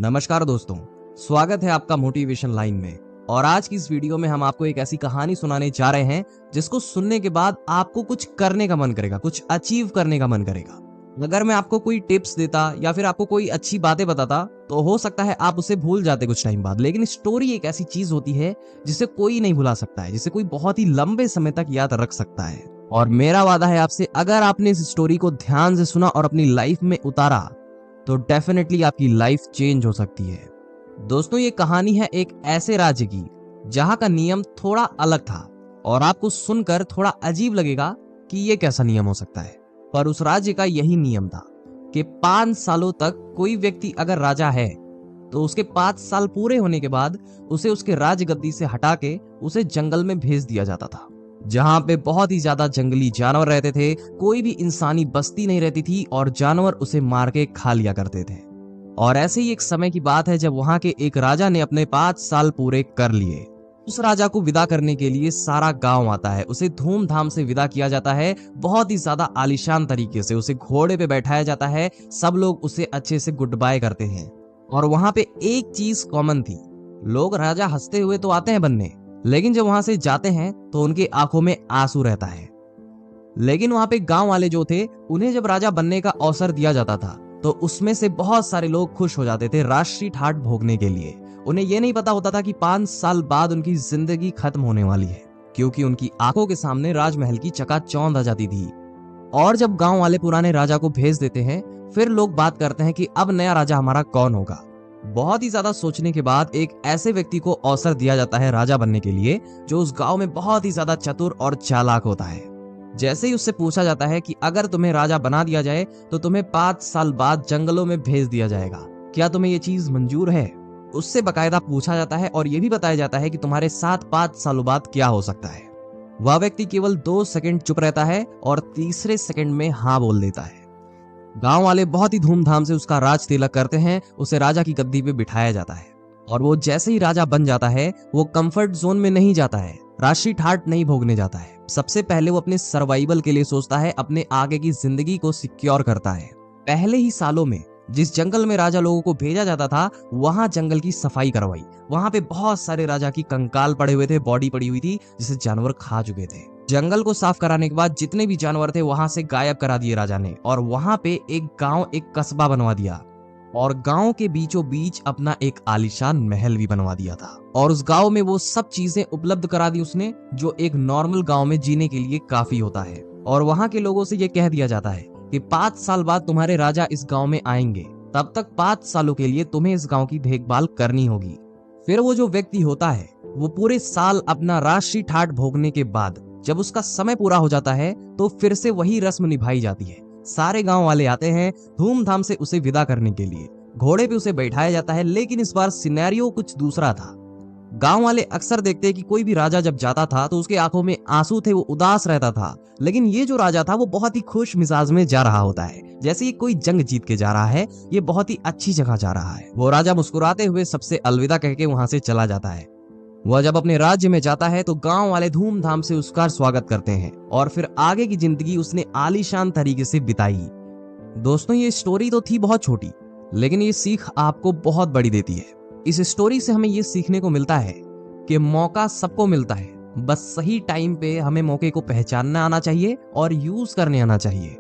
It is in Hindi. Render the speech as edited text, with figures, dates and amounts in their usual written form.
नमस्कार दोस्तों, स्वागत है आपका मोटिवेशन लाइन में। और आज की इस वीडियो में हम आपको एक ऐसी कहानी सुनाने जा रहे हैं जिसको सुनने के बाद आपको कुछ करने का मन करेगा, कुछ अचीव करने का मन करेगा। अगर मैं आपको कोई टिप्स देता या फिर आपको कोई अच्छी बातें बताता तो हो सकता है आप उसे भूल जाते कुछ टाइम बाद, लेकिन स्टोरी एक ऐसी चीज होती है जिसे कोई नहीं भुला सकता है, जिसे कोई बहुत ही लंबे समय तक याद रख सकता है। और मेरा वादा है आपसे, अगर आपने इस स्टोरी को ध्यान से सुना और अपनी लाइफ में उतारा तो डेफिनेटली आपकी लाइफ चेंज हो सकती है। दोस्तों, ये कहानी है एक ऐसे राज्य की जहां का नियम थोड़ा अलग था और आपको सुनकर थोड़ा अजीब लगेगा कि ये कैसा नियम हो सकता है, पर उस राज्य का यही नियम था कि 5 सालों तक कोई व्यक्ति अगर राजा है तो उसके 5 साल पूरे होने के बाद उसे उसके राजगद्दी से हटा के उसे जंगल में भेज दिया जाता था, जहां पे बहुत ही ज्यादा जंगली जानवर रहते थे। कोई भी इंसानी बस्ती नहीं रहती थी और जानवर उसे मार के खा लिया करते थे। और ऐसे ही एक समय की बात है जब वहां के एक राजा ने अपने 5 साल पूरे कर लिए। उस राजा को विदा करने के लिए सारा गांव आता है, उसे धूमधाम से विदा किया जाता है, बहुत ही ज्यादा आलीशान तरीके से उसे घोड़े पे बैठाया जाता है। सब लोग उसे अच्छे से गुड बाय करते हैं। और वहां पे एक चीज कॉमन थी, लोग राजा हंसते हुए तो आते हैं बनने, लेकिन जब वहां से जाते हैं तो उनकी आंखों में आंसू रहता है। लेकिन वहां पे गांव वाले जो थे, उन्हें जब राजा बनने का अवसर दिया जाता था तो उसमें से बहुत सारे लोग खुश हो जाते थे राष्ट्रीय ठाट भोगने के लिए। उन्हें यह नहीं पता होता था कि 5 साल बाद उनकी जिंदगी खत्म होने वाली है, क्योंकि उनकी आंखों के सामने राजमहल की चकाचौंध आ जाती थी। और जब गांव वाले पुराने राजा को भेज देते हैं, फिर लोग बात करते हैं कि अब नया राजा हमारा कौन होगा। बहुत ही ज्यादा सोचने के बाद एक ऐसे व्यक्ति को अवसर दिया जाता है राजा बनने के लिए जो उस गांव में बहुत ही ज्यादा चतुर और चालाक होता है। जैसे ही उससे पूछा जाता है कि अगर तुम्हें राजा बना दिया जाए तो तुम्हें 5 साल बाद जंगलों में भेज दिया जाएगा, क्या तुम्हें ये चीज मंजूर है? उससे बकायदा पूछा जाता है और ये भी बताया जाता है कि तुम्हारे साथ 5 सालों बाद क्या हो सकता है। वह व्यक्ति केवल 2 सेकंड चुप रहता है और तीसरे सेकंड में हाँ बोल देता है। गांव वाले बहुत ही धूमधाम से उसका राज तिलक करते हैं, उसे राजा की गद्दी पे बिठाया जाता है। और वो जैसे ही राजा बन जाता है वो कंफर्ट जोन में नहीं जाता है, राष्ट्रीय ठाट नहीं भोगने जाता है। सबसे पहले वो अपने सर्वाइवल के लिए सोचता है, अपने आगे की जिंदगी को सिक्योर करता है। पहले ही सालों में जिस जंगल में राजा लोगों को भेजा जाता था, वहां जंगल की सफाई करवाई। वहां पे बहुत सारे राजा की कंकाल पड़े हुए थे, बॉडी पड़ी हुई थी जिसे जानवर खा चुके थे। जंगल को साफ कराने के बाद जितने भी जानवर थे वहां से गायब करा दिए राजा ने, और वहां पे एक गांव, एक कस्बा बनवा दिया। और गांव के बीचों बीच अपना एक आलीशान महल भी बनवा दिया था। और उस गांव में वो सब चीजें उपलब्ध करा दी उसने जो एक नॉर्मल गांव में जीने के लिए काफी होता है। और वहां के लोगों से ये कह दिया जाता है कि 5 साल बाद तुम्हारे राजा इस गांव में आएंगे, तब तक 5 सालों के लिए तुम्हें इस गांव की देखभाल करनी होगी। फिर वो जो व्यक्ति होता है वो पूरे साल अपना राष्ट्रीय ठाट भोगने के बाद जब उसका समय पूरा हो जाता है तो फिर से वही रस्म निभाई जाती है। सारे गांव वाले आते हैं धूमधाम से उसे विदा करने के लिए, घोड़े पे उसे बैठाया जाता है। लेकिन इस बार सिनेरियो कुछ दूसरा था। गांव वाले अक्सर देखते हैं कि कोई भी राजा जब जाता था तो उसके आंखों में आंसू थे, वो उदास रहता था। लेकिन ये जो राजा था वो बहुत ही खुश मिजाज में जा रहा होता है, जैसे ये कोई जंग जीत के जा रहा है, ये बहुत ही अच्छी जगह जा रहा है। वो राजा मुस्कुराते हुए सबसे अलविदा कह के वहां से चला जाता है। वह जब अपने राज्य में जाता है तो गांव वाले धूमधाम से उसका स्वागत करते हैं और फिर आगे की जिंदगी उसने आलीशान तरीके से बिताई। दोस्तों, ये स्टोरी तो थी बहुत छोटी, लेकिन ये सीख आपको बहुत बड़ी देती है। इस स्टोरी से हमें ये सीखने को मिलता है कि मौका सबको मिलता है, बस सही टाइम पे हमें मौके को पहचानना आना चाहिए और यूज करने आना चाहिए।